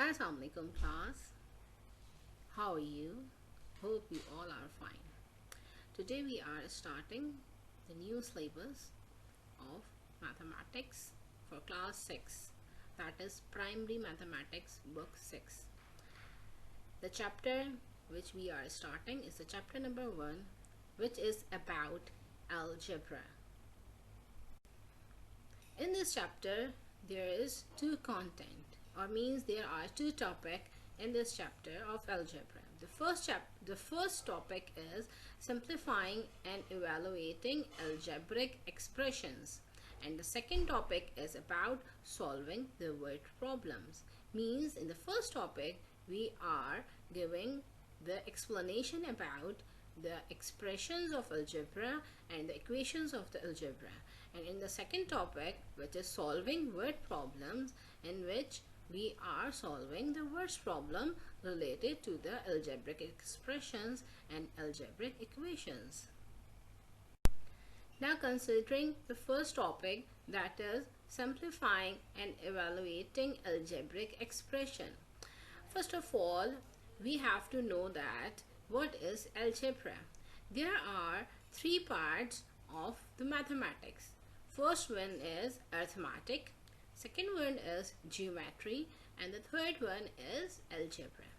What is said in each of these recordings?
Assalamu alaikum class. How are you? Hope you all are fine. Today we are starting the new syllabus of mathematics for class 6, that is primary mathematics book 6. The chapter which we are starting is the chapter number 1, which is about algebra. In this chapter there is two content, or means there are two topics in this chapter of algebra. The first topic is simplifying and evaluating algebraic expressions, and the second topic is about solving the word problems. Means in the first topic we are giving the explanation about the expressions of algebra and the equations of the algebra, and in the second topic, which is solving word problems, in which we are solving the words problem related to the algebraic expressions and algebraic equations. Now considering the first topic, that is simplifying and evaluating algebraic expression. First of all, we have to know that what is algebra. There are three parts of the mathematics. First one is arithmetic, second one is geometry, and the third one is algebra.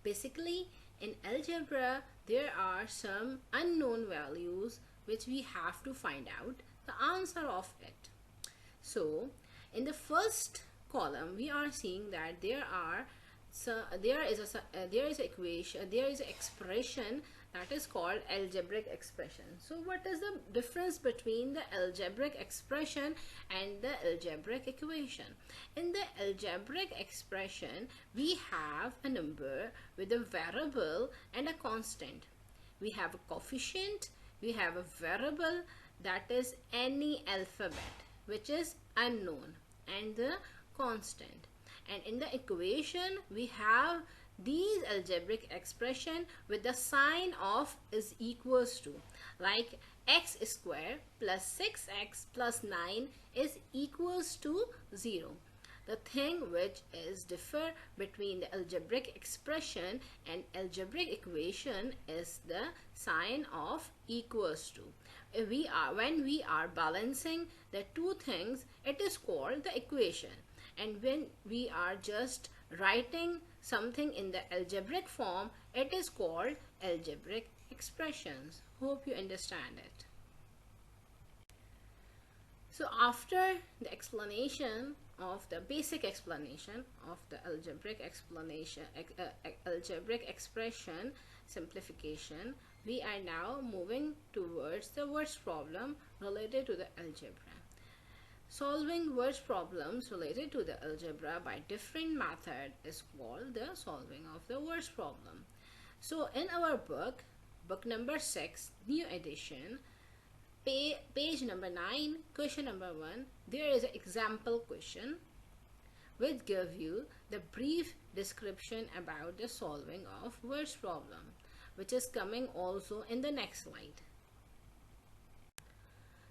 Basically, in algebra there are some unknown values which we have to find out the answer of it. So in the first column we are seeing that there is an expression that is called algebraic expression. So what is the difference between the algebraic expression and the algebraic equation? In the algebraic expression we have a number with a variable and a constant. We have a coefficient, we have a variable, that is any alphabet which is unknown, and the constant. And in the equation we have these algebraic expression with the sign of is equals to, like x square plus 6x plus 9 is equals to 0. The thing which is differ between the algebraic expression and algebraic equation is the sign of equals to. When we are balancing the two things, it is called the equation. And when we are just writing something in the algebraic form, it is called algebraic expressions. Hope you understand it. So after the explanation of the basic explanation of the algebraic expression simplification, we are now moving towards the words problem related to the algebra. Solving words problems related to the algebra by different method is called the solving of the words problem. So in our book number 6, new edition, page number 9, question number 1, there is an example question which gives you the brief description about the solving of words problem, which is coming also in the next slide.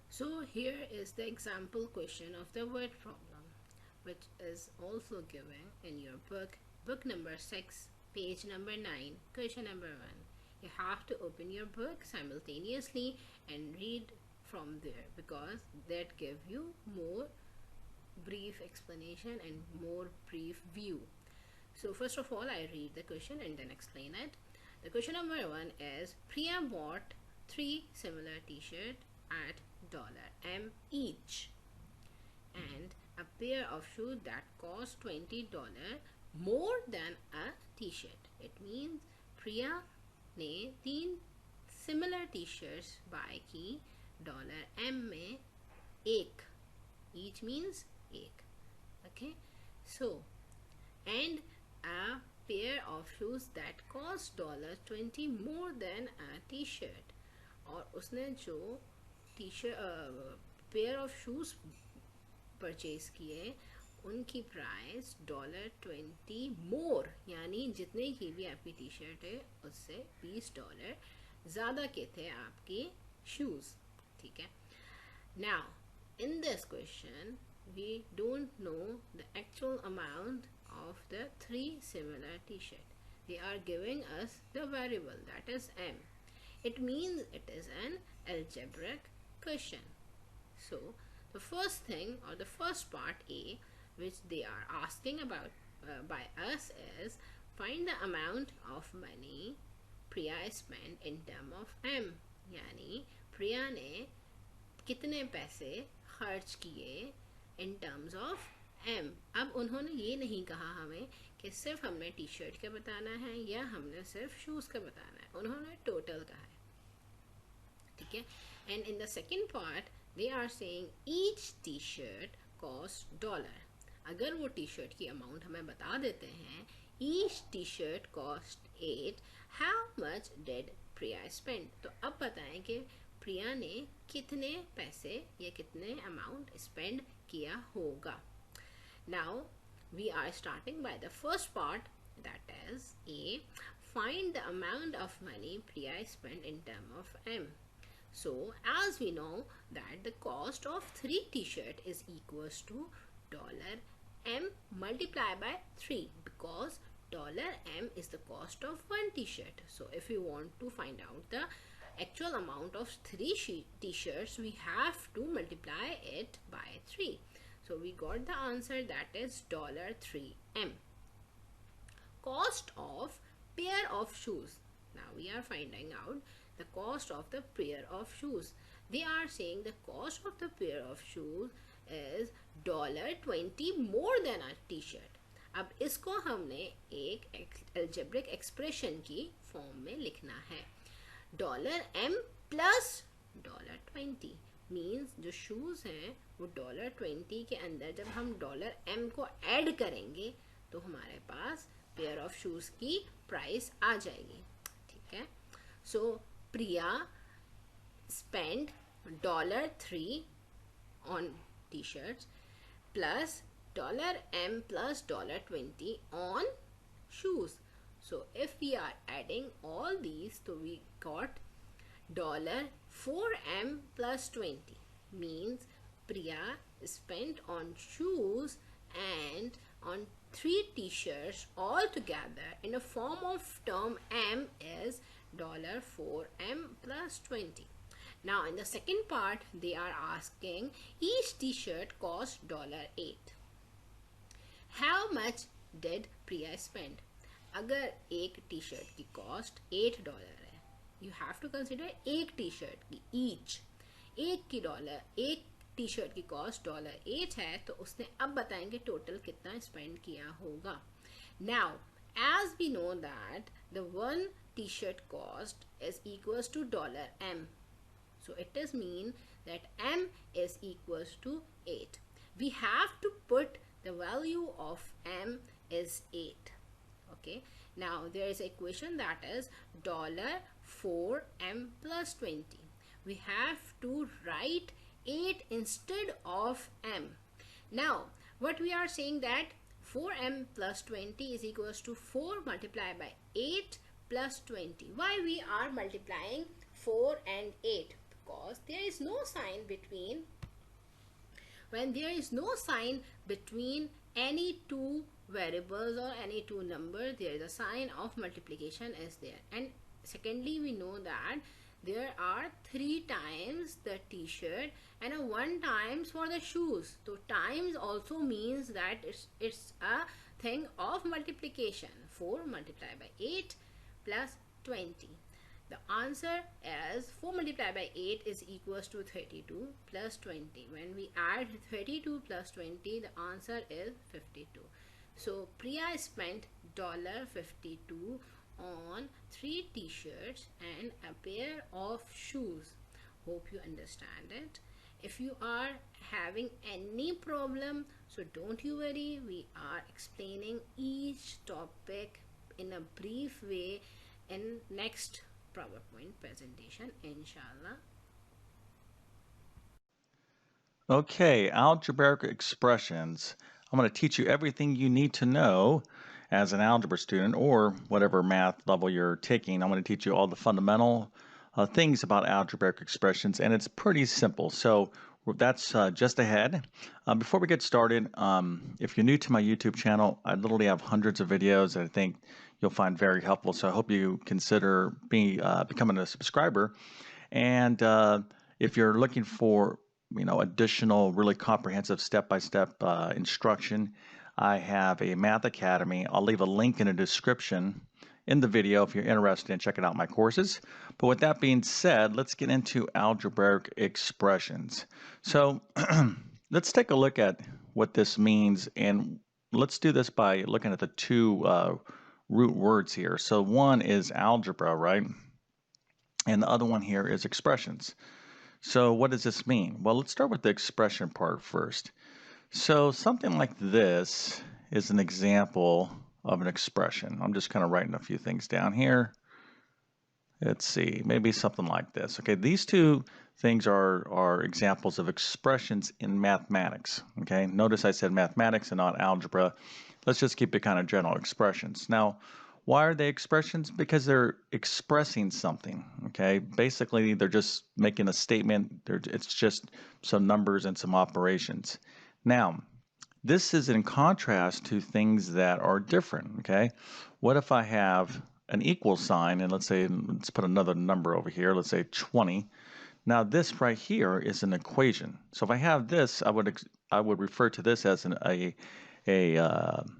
So here is the example question of the word problem, which is also given in your book number 6, page number 9, question number 1. You have to open your book simultaneously and read from there, because that gives you more brief explanation and more brief view. So first of all, I read the question and then explain it. The question number 1 is, Priya bought 3 similar t-shirts at $M each, and a pair of shoes that cost $20 more than a t-shirt. It means Priya ने 3 similar t-shirts buy की $M में 1, each means 1. Okay, so and a pair of shoes that cost $20 more than a t-shirt, और उसने जो pair of shoes purchase किए उनकी price $20 मोर, यानी जितने की भी आपकी टी शर्ट है उससे $20 ज़्यादा के थे आपके शूज़. ठीक है. Now in this question we don't know the actual amount of the three similar t-shirt. They are giving us the variable, that is m. It means it is an algebraic question. So the first thing, or the first part A, which they are asking about by us, is find the amount of money Priya spent in term of M. यानी प्रिया ने कितने पैसे खर्च किए in terms of M. अब उन्होंने ये नहीं कहा हमें कि सिर्फ हमने टी शर्ट का बताना है या हमने सिर्फ शूज़ का बताना है, उन्होंने टोटल कहा है. ठीक है. And in the second part they are saying each T shirt cost $. अगर वो टी शर्ट की अमाउंट हमें बता देते हैं, each T shirt cost 8, how much did Priya spend. तो अब बताएं कि प्रिया ने कितने पैसे या कितने अमाउंट स्पेंड किया होगा. Now we are starting by the first part, that is A, find the amount of money Priya spent in term of M. So as we know that the cost of 3 t-shirt is equals to $M multiplied by 3, because $M is the cost of 1 t-shirt. So if you want to find out the actual amount of 3 t-shirts, we have to multiply it by 3. So we got the answer, that is $3M. Cost of pair of shoes. Now we are finding out the cost of the pair of shoes. They are saying the cost of the pair of shoes is $20 more than a t-shirt. अब इसको हमने एक algebraic expression की form में लिखना है. $M plus $20 means जो shoes हैं वो $20 के अंदर जब हम $M को ऐड करेंगे तो हमारे पास पेयर ऑफ शूज़ की प्राइस आ जाएगी. ठीक है. So Priya spend $3 on T shirts plus $M plus $20 on shoes. So if we are adding all these, so we got $4M plus 20 means Priya spent on shoes and on 3 t-shirts all together in a form of term M is $4M plus 20. Now in the second part they are asking each t-shirt cost $8. How much did Priya spend? अगर एक T shirt की cost $8 है, you have to consider एक T shirt की each. एक T shirt की cost $8 है, तो उसने अब बताएंगे टोटल कितना स्पेंड किया होगा. Now as we know that the one T shirt cost is equals to $M. So it is mean that M is equals to 8. We have to put the value of M is 8. Okay. Now there is an equation that is $4M plus 20. We have to write 8 instead of M. Now what we are saying that 4M plus 20 is equals to 4 multiplied by 8 plus 20. Why we are multiplying 4 and 8? Because there is no sign between, when there is no sign between any two variables or any two numbers, there is a sign of multiplication is there. And secondly, we know that there are 3 times the t-shirt and 1 times for the shoes. So times also means that it's a thing of multiplication. 4 multiplied by 8 plus 20. The answer is 4 multiplied by 8 is equals to 32 plus 20. When we add 32 plus 20, the answer is 52. So Priya spent $52 on 3 t-shirts and a pair of shoes. Hope you understand it. If you are having any problem, so don't you worry, we are explaining each topic in a brief way in next PowerPoint presentation, inshallah. Okay, algebraic expressions. I'm going to teach you everything you need to know as an algebra student or whatever math level you're taking. I'm going to teach you all the fundamental things about algebraic expressions, and it's pretty simple. So Well, that's just ahead. Before we get started, if you're new to my YouTube channel, I literally have hundreds of videos that I think you'll find very helpful. So I hope you consider becoming a subscriber. And if you're looking for, additional really comprehensive step-by-step instruction, I have a Math Academy. I'll leave a link in the description in the video if you're interested in checking out my courses. But with that being said, let's get into algebraic expressions. So let's take a look at what this means, and let's do this by looking at the two root words here. So one is algebra, right? And the other one here is expressions. So what does this mean? Well, let's start with the expression part first. So something like this is an example of an expression. I'm just kind of writing a few things down here. Let's see, maybe something like this. Okay, these two things are examples of expressions in mathematics. Okay, notice I said mathematics and not algebra. Let's just keep it kind of general expressions. Now, why are they expressions? Because they're expressing something. Okay, basically they're just making a statement. It's just some numbers and some operations. Now, this is in contrast to things that are different. Okay, what if I have an equal sign, and let's put another number over here, let's say 20. Now this right here is an equation. So if I have this, I would refer to this as an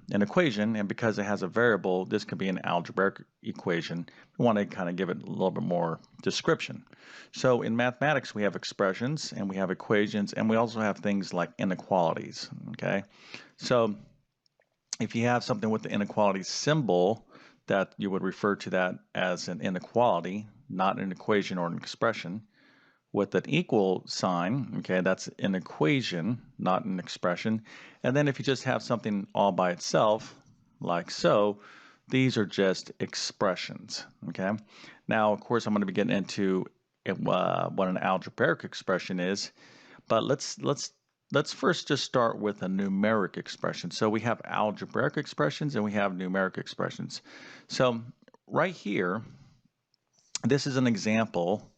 equation, and because it has a variable, this could be an algebraic equation. We want to kind of give it a little bit more description. So in mathematics, we have expressions and we have equations, and we also have things like inequalities. Okay, so if you have something with the inequality symbol, that you would refer to that as an inequality, not an equation or an expression. With an equal sign, okay, that's an equation, not an expression. And then if you just have something all by itself, like so, these are just expressions, okay? Now, of course, I'm going to be getting into what an algebraic expression is, but let's first just start with a numeric expression. So we have algebraic expressions and we have numeric expressions. So right here, this is an example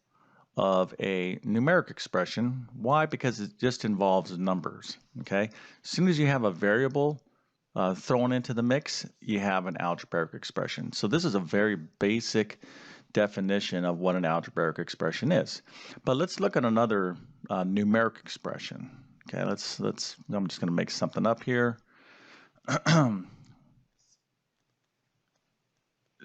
of a numeric expression. Why? Because it just involves numbers. Okay. As soon as you have a variable thrown into the mix, you have an algebraic expression. So this is a very basic definition of what an algebraic expression is. But let's look at another numeric expression. Okay. I'm just going to make something up here.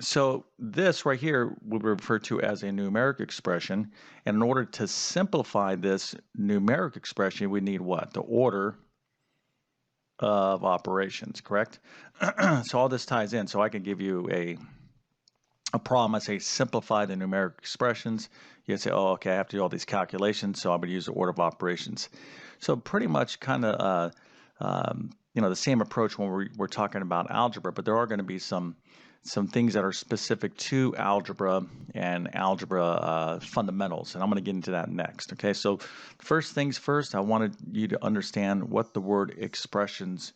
So this right here we refer to as a numeric expression. And in order to simplify this numeric expression, we need what? The order of operations, correct? So all this ties in. So I can give you a problem. I say simplify the numeric expressions. You say, oh, okay, I have to do all these calculations, so I'm going to use the order of operations. So pretty much kind of, the same approach when we're talking about algebra, but there are going to be some things that are specific to algebra and algebra fundamentals, and I'm going to get into that next. Okay, so first things first, I wanted you to understand what the word expressions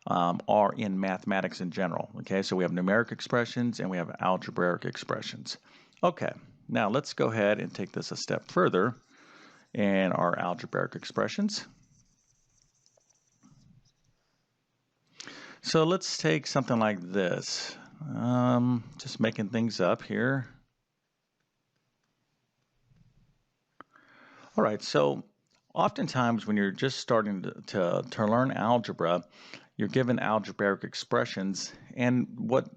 are in mathematics in general. Okay, so we have numeric expressions and we have algebraic expressions. Okay, now let's go ahead and take this a step further in our algebraic expressions. So let's take something like this. Just making things up here. All right, so oftentimes when you're just starting to learn algebra, you're given algebraic expressions, and what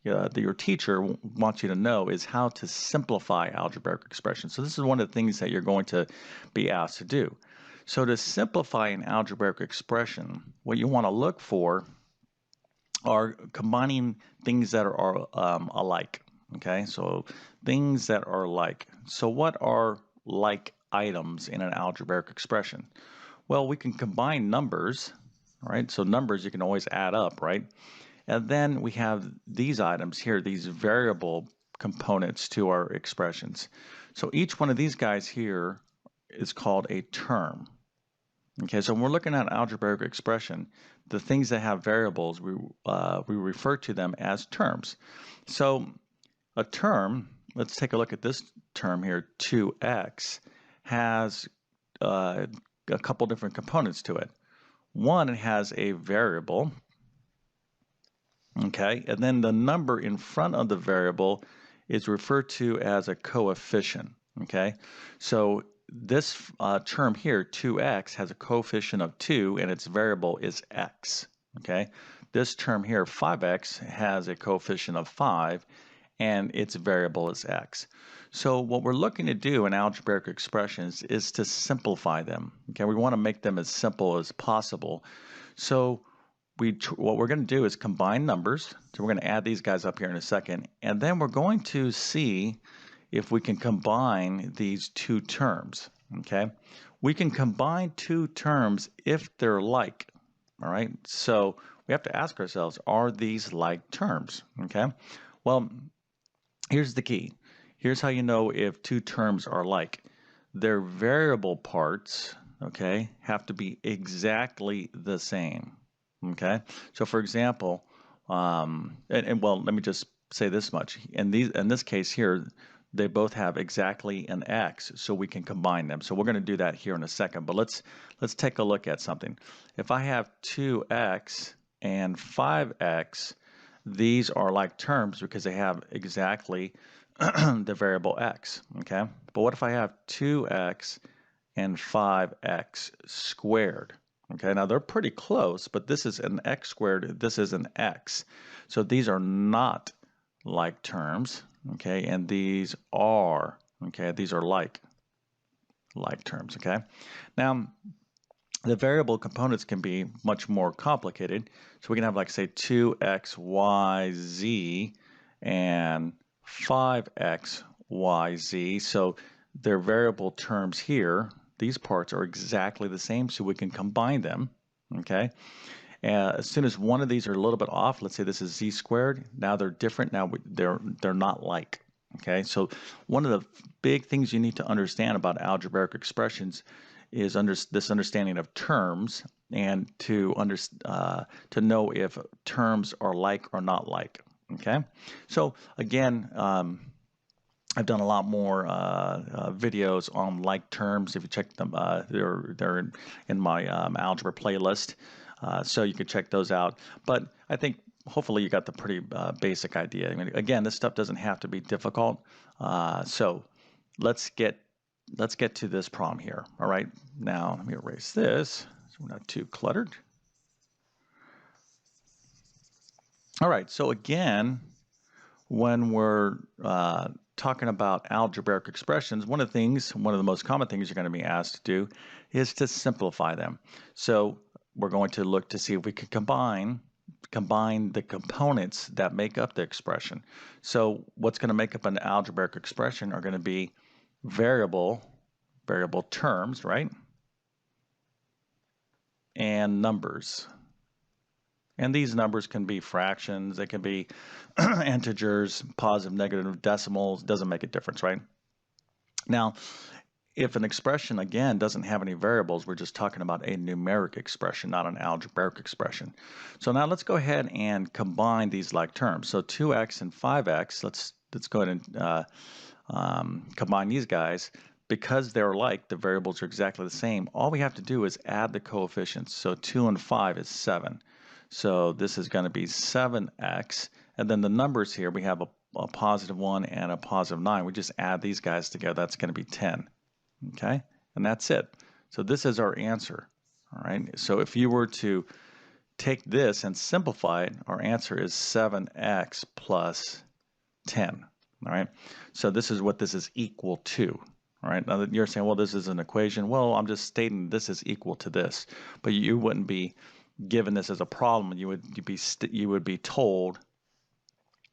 your teacher wants you to know is how to simplify algebraic expressions. So this is one of the things that you're going to be asked to do. So to simplify an algebraic expression, what you want to look for are combining things that are alike. Okay, so things that are like. So what are like items in an algebraic expression? Well, we can combine numbers, right? So numbers you can always add up, right? And then we have these items here, these variable components to our expressions. So each one of these guys here is called a term. Okay, so when we're looking at algebraic expression, the things that have variables, we refer to them as terms. So a term, let's take a look at this term here, 2x, has a couple different components to it. One, it has a variable, okay, and then the number in front of the variable is referred to as a coefficient, okay? So this term here, 2x, has a coefficient of 2 and its variable is x, okay? This term here, 5x, has a coefficient of 5 and its variable is x. So what we're looking to do in algebraic expressions is to simplify them, okay? We want to make them as simple as possible. So what we're going to do is combine numbers. So we're going to add these guys up here in a second, and then we're going to see if we can combine these two terms, okay? We can combine two terms if they're like, all right? So we have to ask ourselves, are these like terms, okay? Well, here's the key. Here's how you know if two terms are like. Their variable parts, okay, have to be exactly the same. Okay, so for example, well, let me just say this much. In this case here, they both have exactly an x, so we can combine them. So we're going to do that here in a second. But let's take a look at something. If I have 2x and 5x, these are like terms because they have exactly the variable x. Okay, but what if I have 2x and 5x squared? Okay, now they're pretty close, but this is an x squared, this is an x. So these are not like terms, okay, and these are, okay, these are like terms, okay. Now, the variable components can be much more complicated. So we can have, like, say, 2xyz and 5xyz. So their variable terms here, these parts are exactly the same, so we can combine them, okay? As soon as one of these are a little bit off, let's say this is z squared, now they're different, now they're not like, okay? So one of the big things you need to understand about algebraic expressions is this understanding of terms, and to know if terms are like or not like, okay? So again, I've done a lot more videos on like terms. If you check them, they're in my algebra playlist, so you can check those out. But I think hopefully you got the pretty basic idea. I mean, again, this stuff doesn't have to be difficult. So let's get to this problem here. All right, now let me erase this so we're not too cluttered. All right, so again, when we're talking about algebraic expressions, one of the most common things you're going to be asked to do is to simplify them. So we're going to look to see if we can combine the components that make up the expression. So what's going to make up an algebraic expression are going to be variable terms, right? And numbers. And these numbers can be fractions, they can be integers, positive, negative, decimals, doesn't make a difference, right? Now, if an expression, again, doesn't have any variables, we're just talking about a numeric expression, not an algebraic expression. So now let's go ahead and combine these like terms. So 2x and 5x, let's go ahead and combine these guys. Because they're like, the variables are exactly the same, all we have to do is add the coefficients. So 2 and 5 is 7. So this is going to be 7x, and then the numbers here, we have a positive 1 and a positive 9. We just add these guys together. That's going to be 10, okay? And that's it. So this is our answer, all right? So if you were to take this and simplify it, our answer is 7x plus 10, all right? So this is what this is equal to, all right? Now that you're saying, well, this is an equation. Well, I'm just stating this is equal to this, but you wouldn't be given this as a problem. You would be told,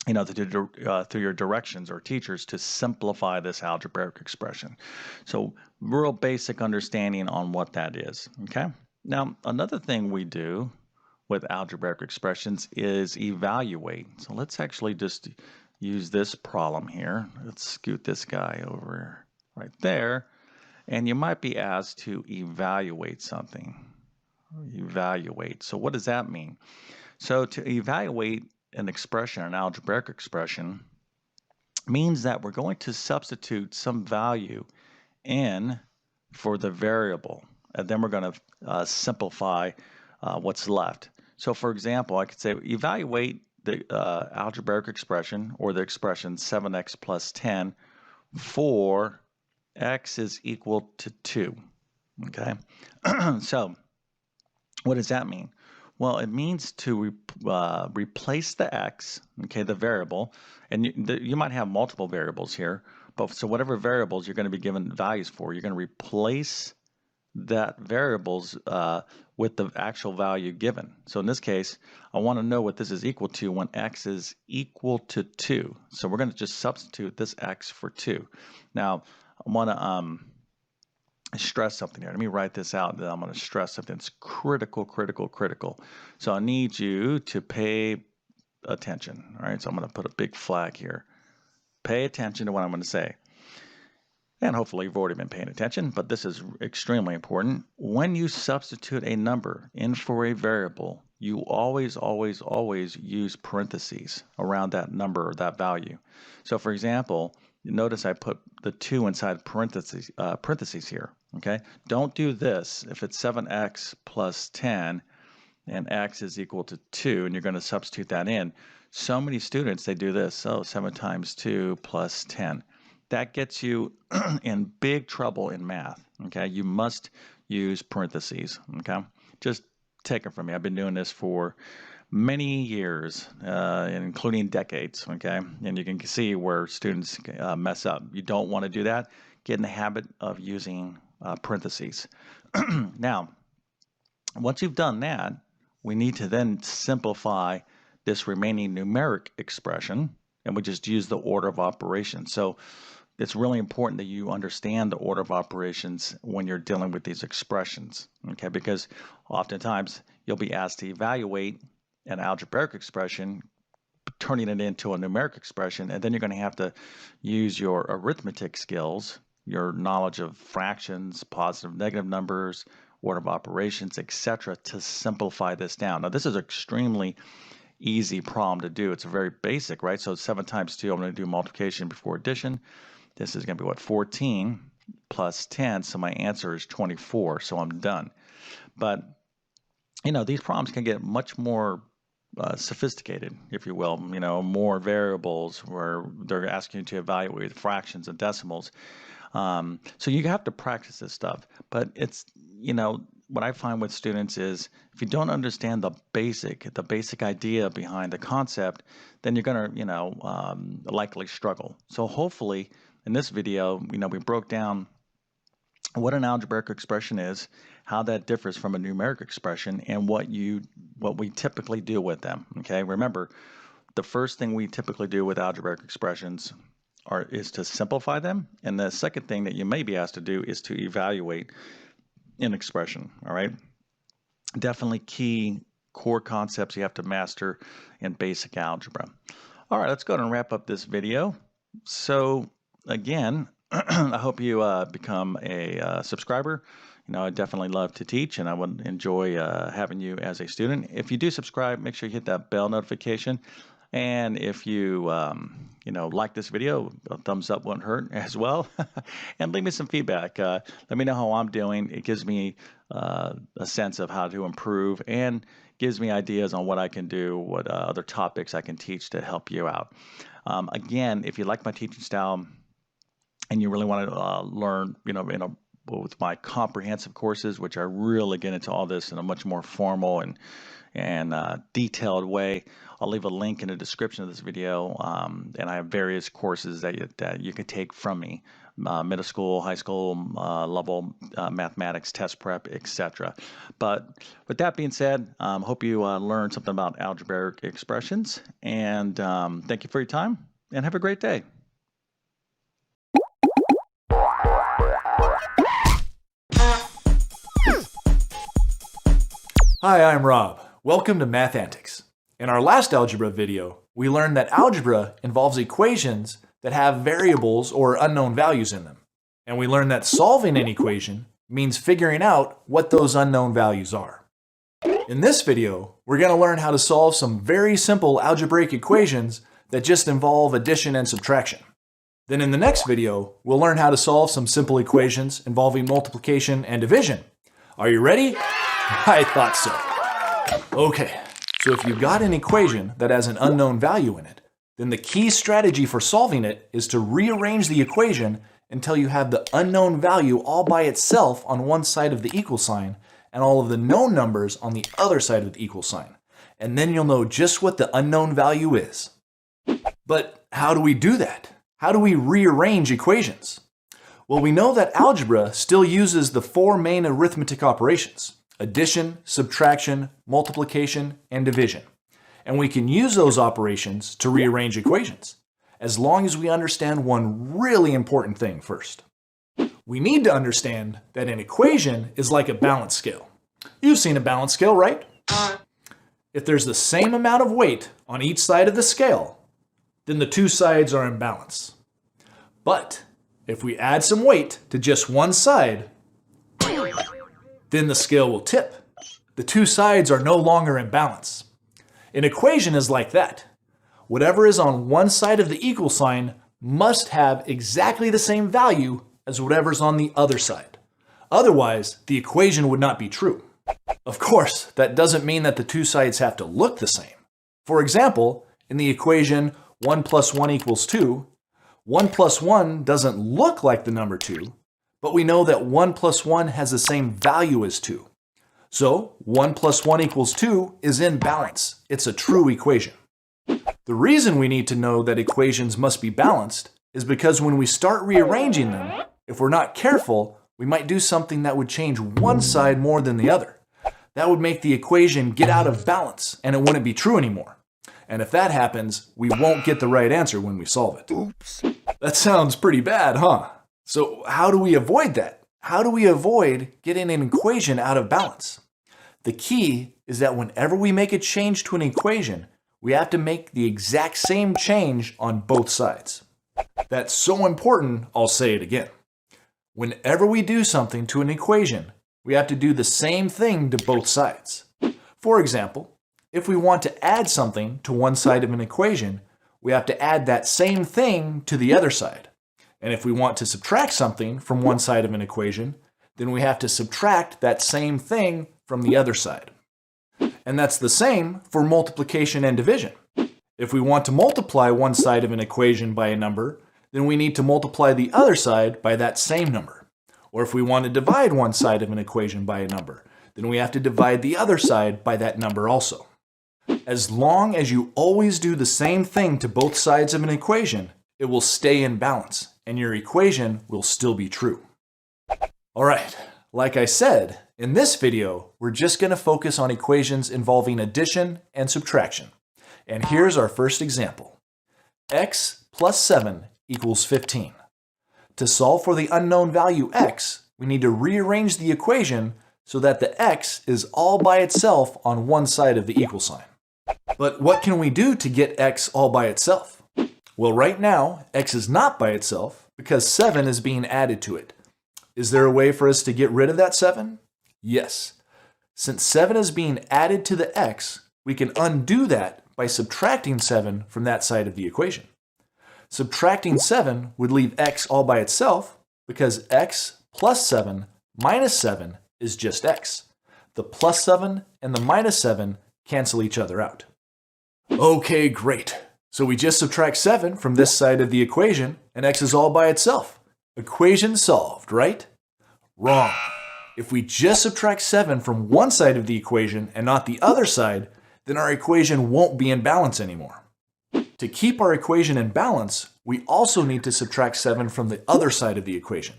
you know, through your directions or teachers, to simplify this algebraic expression. So real basic understanding on what that is. Okay. Now another thing we do with algebraic expressions is evaluate. So let's actually just use this problem here. Let's scoot this guy over right there, and you might be asked to evaluate something. Evaluate. So what does that mean? So to evaluate an expression, an algebraic expression, means that we're going to substitute some value in for the variable, and then we're going to simplify what's left. So for example, I could say evaluate the algebraic expression, or the expression 7x plus 10 for x is equal to 2. Okay, so what does that mean? Well, it means to replace the x, okay, the variable, and you might have multiple variables here, but so whatever variables you're going to be given values for, you're going to replace that variables with the actual value given. So in this case, I want to know what this is equal to when x is equal to 2. So we're going to just substitute this x for 2. Now, I want to stress something here. Let me write this out. Then I'm going to stress something that's critical, critical, critical. So I need you to pay attention. All right, so I'm going to put a big flag here. Pay attention to what I'm going to say. And hopefully you've already been paying attention, but this is extremely important. When you substitute a number in for a variable, you always, always, always use parentheses around that number or that value. So for example, notice I put the 2 inside parentheses here, okay? Don't do this if it's 7x plus 10 and x is equal to 2, and you're going to substitute that in. So many students, they do this, so 7 times 2 plus 10. That gets you in big trouble in math, okay? You must use parentheses, okay? Just take it from me. I've been doing this for many years, including decades, okay? And you can see where students mess up. You don't want to do that. Get in the habit of using parentheses. Now, once you've done that, we need to then simplify this remaining numeric expression, and we just use the order of operations. So it's really important that you understand the order of operations when you're dealing with these expressions, okay? Because oftentimes you'll be asked to evaluate an algebraic expression, turning it into a numeric expression, and then you're going to have to use your arithmetic skills, your knowledge of fractions, positive, negative numbers, order of operations, etc., to simplify this down. Now, this is extremely easy problem to do. It's very basic, right? So 7 times 2, I'm going to do multiplication before addition. This is going to be what, 14 plus 10, so my answer is 24, so I'm done. But, you know, these problems can get much more sophisticated, if you will, you know, more variables where they're asking you to evaluate fractions and decimals. So you have to practice this stuff, but it's, you know, what I find with students is if you don't understand the basic idea behind the concept, then you're going to, you know, likely struggle. So hopefully in this video, you know, we broke down what an algebraic expression is, how that differs from a numeric expression, and what we typically do with them. Okay, remember, the first thing we typically do with algebraic expressions is to simplify them, and the second thing that you may be asked to do is to evaluate an expression. All right, definitely key core concepts you have to master in basic algebra. All right, let's go ahead and wrap up this video. So again, I hope you become a subscriber. You know, I definitely love to teach, and I would enjoy having you as a student. If you do subscribe, make sure you hit that bell notification. And if you, you know, like this video, a thumbs up won't hurt as well. And leave me some feedback. Let me know how I'm doing. It gives me a sense of how to improve, and gives me ideas on what I can do, what other topics I can teach to help you out. Again, if you like my teaching style, and you really want to learn, you know, with my comprehensive courses, which I really get into all this in a much more formal and detailed way, I'll leave a link in the description of this video, and I have various courses that you can take from me, middle school, high school level mathematics, test prep, etc. But with that being said, hope you learned something about algebraic expressions, and thank you for your time, and have a great day. Hi, I'm Rob. Welcome to Math Antics. In our last algebra video, we learned that algebra involves equations that have variables or unknown values in them. And we learned that solving an equation means figuring out what those unknown values are. In this video, we're going to learn how to solve some very simple algebraic equations that just involve addition and subtraction. Then in the next video, we'll learn how to solve some simple equations involving multiplication and division. Are you ready? I thought so. Okay, so if you've got an equation that has an unknown value in it, then the key strategy for solving it is to rearrange the equation until you have the unknown value all by itself on one side of the equal sign and all of the known numbers on the other side of the equal sign. And then you'll know just what the unknown value is. But how do we do that? How do we rearrange equations? Well, we know that algebra still uses the four main arithmetic operations: addition, subtraction, multiplication, and division. And we can use those operations to rearrange equations, as long as we understand one really important thing first. We need to understand that an equation is like a balance scale. You've seen a balance scale, right? If there's the same amount of weight on each side of the scale, then the two sides are in balance. But if we add some weight to just one side, then the scale will tip. The two sides are no longer in balance. An equation is like that. Whatever is on one side of the equal sign must have exactly the same value as whatever's on the other side. Otherwise, the equation would not be true. Of course, that doesn't mean that the two sides have to look the same. For example, in the equation 1 plus 1 equals 2, 1 plus 1 doesn't look like the number 2, but we know that 1 plus 1 has the same value as 2. So 1 plus 1 equals 2 is in balance. It's a true equation. The reason we need to know that equations must be balanced is because when we start rearranging them, if we're not careful, we might do something that would change one side more than the other. That would make the equation get out of balance and it wouldn't be true anymore. And if that happens, we won't get the right answer when we solve it. Oops. That sounds pretty bad, huh? So how do we avoid that? How do we avoid getting an equation out of balance? The key is that whenever we make a change to an equation, we have to make the exact same change on both sides. That's so important, I'll say it again. Whenever we do something to an equation, we have to do the same thing to both sides. For example, if we want to add something to one side of an equation, we have to add that same thing to the other side. And if we want to subtract something from one side of an equation, then we have to subtract that same thing from the other side. And that's the same for multiplication and division. If we want to multiply one side of an equation by a number, then we need to multiply the other side by that same number. Or if we want to divide one side of an equation by a number, then we have to divide the other side by that number also. As long as you always do the same thing to both sides of an equation, it will stay in balance, and your equation will still be true. Alright, like I said, in this video, we're just going to focus on equations involving addition and subtraction. And here's our first example. X plus 7 equals 15. To solve for the unknown value x, we need to rearrange the equation so that the x is all by itself on one side of the equal sign. But what can we do to get x all by itself? Well, right now, x is not by itself because 7 is being added to it. Is there a way for us to get rid of that 7? Yes. Since 7 is being added to the x, we can undo that by subtracting 7 from that side of the equation. Subtracting 7 would leave x all by itself because x plus 7 minus 7 is just x. The plus 7 and the minus 7 cancel each other out. Okay, great. So we just subtract 7 from this side of the equation and x is all by itself. Equation solved, right? Wrong. If we just subtract 7 from one side of the equation and not the other side, then our equation won't be in balance anymore. To keep our equation in balance, we also need to subtract 7 from the other side of the equation.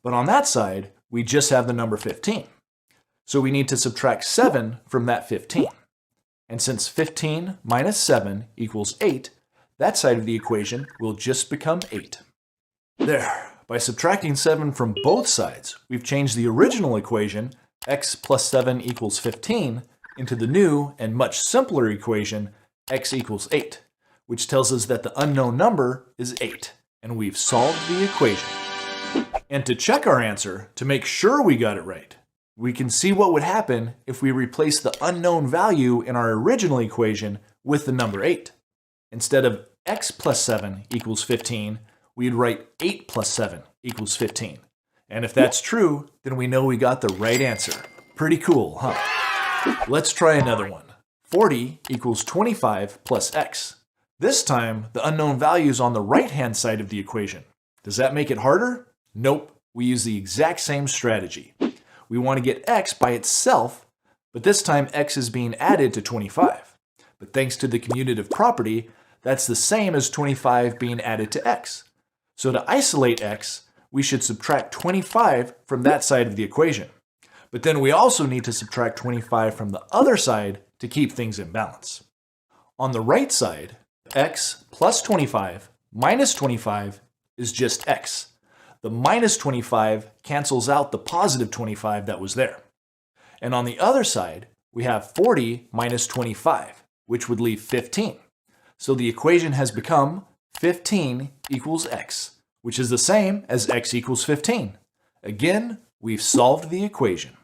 But on that side, we just have the number 15. So we need to subtract 7 from that 15. And since 15 minus 7 equals 8, that side of the equation will just become 8. There. By subtracting 7 from both sides, we've changed the original equation, x plus 7 equals 15, into the new and much simpler equation, x equals 8, which tells us that the unknown number is 8, and we've solved the equation. And to check our answer, to make sure we got it right, we can see what would happen if we replace the unknown value in our original equation with the number 8. Instead of x plus 7 equals 15, we'd write 8 plus 7 equals 15. And if that's true, then we know we got the right answer. Pretty cool, huh? Let's try another one. 40 equals 25 plus x. This time, the unknown value is on the right-hand side of the equation. Does that make it harder? Nope. We use the exact same strategy. We want to get x by itself, but this time x is being added to 25. But thanks to the commutative property, that's the same as 25 being added to x. So to isolate x, we should subtract 25 from that side of the equation. But then we also need to subtract 25 from the other side to keep things in balance. On the right side, x plus 25 minus 25 is just x. The minus 25 cancels out the positive 25 that was there. And on the other side, we have 40 minus 25, which would leave 15. So the equation has become 15 equals x, which is the same as x equals 15. Again, we've solved the equation.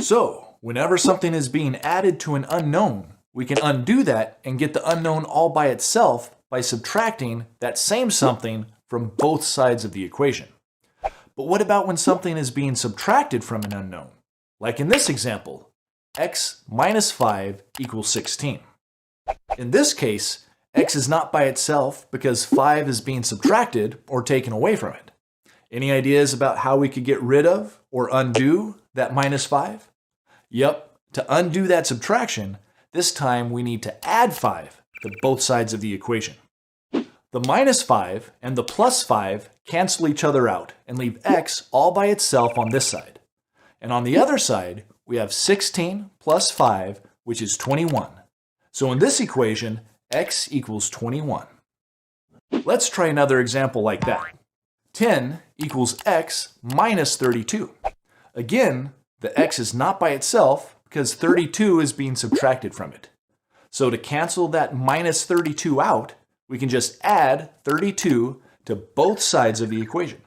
So, whenever something is being added to an unknown, we can undo that and get the unknown all by itself by subtracting that same something from both sides of the equation. But what about when something is being subtracted from an unknown? Like in this example, x minus 5 equals 16. In this case, x is not by itself because 5 is being subtracted or taken away from it. Any ideas about how we could get rid of or undo that minus 5? Yep, to undo that subtraction, this time we need to add 5 to both sides of the equation. The minus 5 and the plus 5 cancel each other out and leave x all by itself on this side. And on the other side, we have 16 plus 5, which is 21. So in this equation, x equals 21. Let's try another example like that. 10 equals x minus 32. Again, the x is not by itself because 32 is being subtracted from it. So to cancel that minus 32 out, we can just add 32 to both sides of the equation.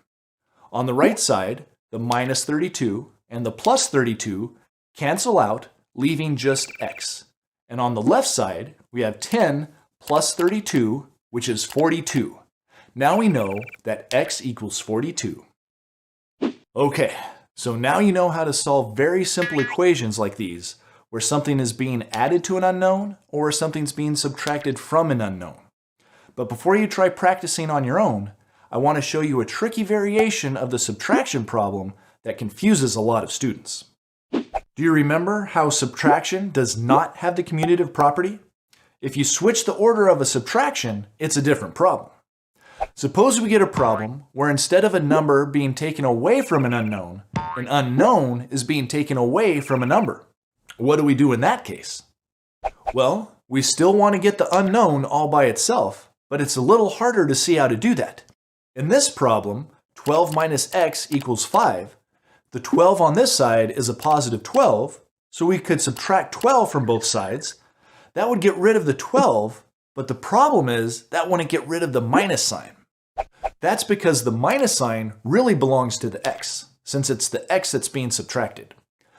On the right side, the minus 32 and the plus 32 cancel out, leaving just x. And on the left side, we have 10 plus 32, which is 42. Now we know that x equals 42. Okay, so now you know how to solve very simple equations like these, where something is being added to an unknown or something's being subtracted from an unknown. But before you try practicing on your own, I want to show you a tricky variation of the subtraction problem that confuses a lot of students. Do you remember how subtraction does not have the commutative property? If you switch the order of a subtraction, it's a different problem. Suppose we get a problem where instead of a number being taken away from an unknown is being taken away from a number. What do we do in that case? Well, we still want to get the unknown all by itself, but it's a little harder to see how to do that. In this problem, 12 minus x equals 5. The 12 on this side is a positive 12, so we could subtract 12 from both sides. That would get rid of the 12, but the problem is that wouldn't get rid of the minus sign. That's because the minus sign really belongs to the x, since it's the x that's being subtracted.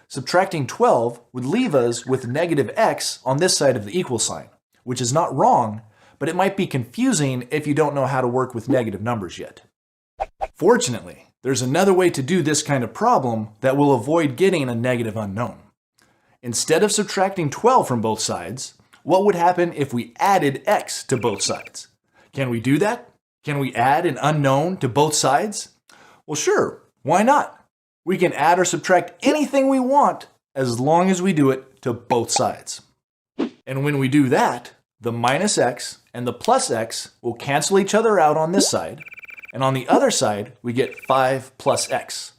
Subtracting 12 would leave us with negative x on this side of the equal sign, which is not wrong, but it might be confusing if you don't know how to work with negative numbers yet. Fortunately, there's another way to do this kind of problem that will avoid getting a negative unknown. Instead of subtracting 12 from both sides, what would happen if we added x to both sides? Can we do that? Can we add an unknown to both sides? Well, sure, why not? We can add or subtract anything we want as long as we do it to both sides. And when we do that, the minus x and the plus x will cancel each other out on this side, and on the other side, we get 5 plus x.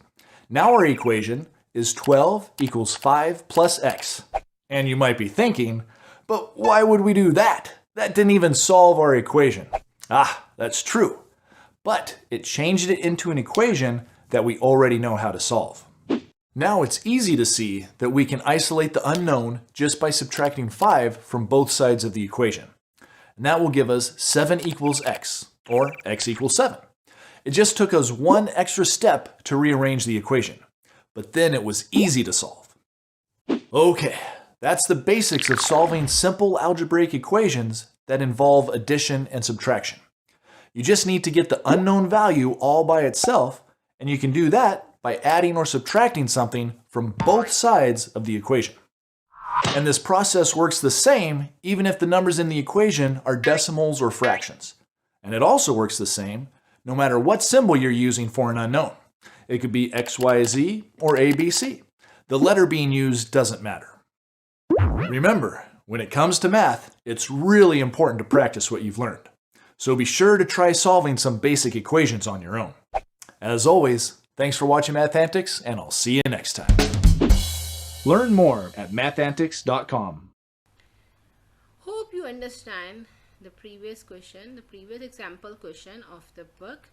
Now our equation is 12 equals 5 plus x. And you might be thinking, but why would we do that? That didn't even solve our equation. That's true. But it changed it into an equation that we already know how to solve. Now it's easy to see that we can isolate the unknown just by subtracting 5 from both sides of the equation. And that will give us 7 equals x, or x equals 7. It just took us one extra step to rearrange the equation, but then it was easy to solve. Okay, that's the basics of solving simple algebraic equations that involve addition and subtraction. You just need to get the unknown value all by itself, and you can do that by adding or subtracting something from both sides of the equation. And this process works the same even if the numbers in the equation are decimals or fractions. And it also works the same no matter what symbol you're using for an unknown. It could be X, Y, Z, or ABC. The letter being used doesn't matter. Remember, when it comes to math, it's really important to practice what you've learned. So be sure to try solving some basic equations on your own. As always, thanks for watching Math Antics, and I'll see you next time. Learn more at mathantics.com. Hope you understand the previous question, the previous example question of the book.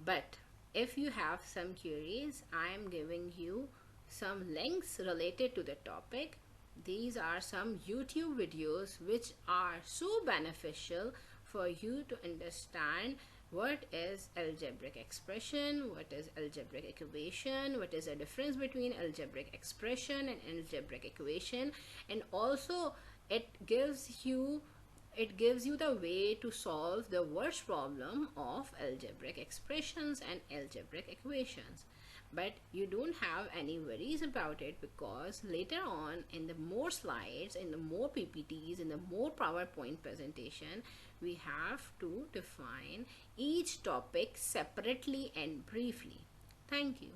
But if you have some queries, I am giving you some links related to the topic. These are some YouTube videos which are so beneficial for you to understand what is algebraic expression, what is algebraic equation, what is the difference between algebraic expression and algebraic equation, and also it gives you the way to solve the worst problem of algebraic expressions and algebraic equations. But you don't have any worries about it, because later on in the more slides, in the more PPTs, in the more PowerPoint presentation, we have to define each topic separately and briefly. Thank you.